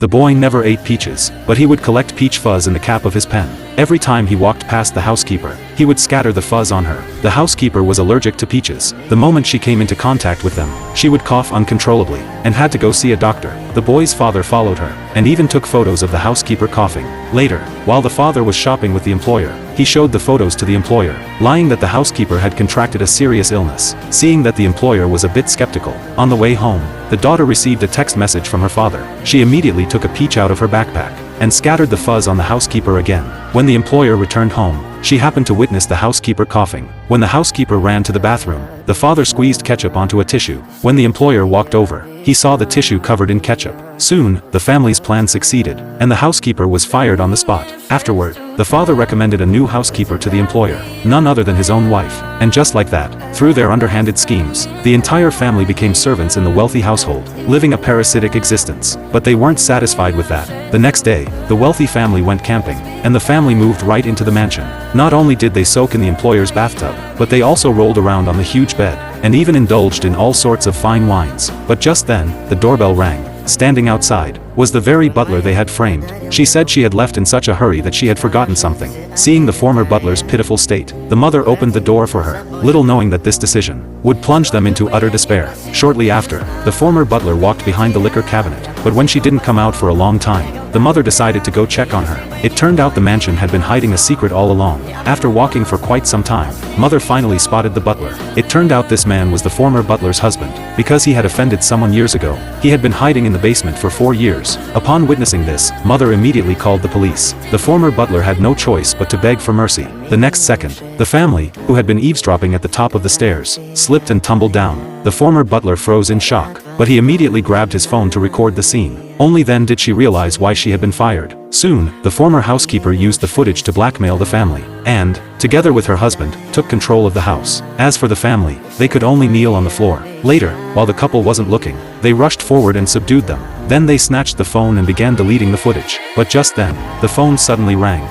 The boy never ate peaches, but he would collect peach fuzz in the cap of his pen. Every time he walked past the housekeeper, he would scatter the fuzz on her. The housekeeper was allergic to peaches. The moment she came into contact with them, she would cough uncontrollably, and had to go see a doctor. The boy's father followed her, and even took photos of the housekeeper coughing. Later, while the father was shopping with the employer, he showed the photos to the employer, lying that the housekeeper had contracted a serious illness. Seeing that the employer was a bit skeptical, on the way home, the daughter received a text message from her father. She immediately took a peach out of her backpack, and scattered the fuzz on the housekeeper again. When the employer returned home, she happened to witness the housekeeper coughing. When the housekeeper ran to the bathroom, the father squeezed ketchup onto a tissue. When the employer walked over, he saw the tissue covered in ketchup. Soon, the family's plan succeeded, and the housekeeper was fired on the spot. Afterward, the father recommended a new housekeeper to the employer, none other than his own wife, and just like that, through their underhanded schemes, the entire family became servants in the wealthy household, living a parasitic existence. But they weren't satisfied with that. The next day, the wealthy family went camping, and the family moved right into the mansion. Not only did they soak in the employer's bathtub, but they also rolled around on the huge bed, and even indulged in all sorts of fine wines. But just then, the doorbell rang. Standing outside was the very butler they had framed. She said she had left in such a hurry that she had forgotten something. Seeing the former butler's pitiful state, the mother opened the door for her, little knowing that this decision would plunge them into utter despair. Shortly after, the former butler walked behind the liquor cabinet, but when she didn't come out for a long time, the mother decided to go check on her. It turned out the mansion had been hiding a secret all along. After walking for quite some time, mother finally spotted the butler. It turned out this man was the former butler's husband. Because he had offended someone years ago, he had been hiding in the basement for 4 years. Upon witnessing this, mother immediately called the police. The former butler had no choice but to beg for mercy. The next second, the family, who had been eavesdropping at the top of the stairs, slipped and tumbled down. The former butler froze in shock, but he immediately grabbed his phone to record the scene. Only then did she realize why she had been fired. Soon, the former housekeeper used the footage to blackmail the family, and, together with her husband, took control of the house. As for the family, they could only kneel on the floor. Later, while the couple wasn't looking, they rushed forward and subdued them. Then they snatched the phone and began deleting the footage. But just then, the phone suddenly rang.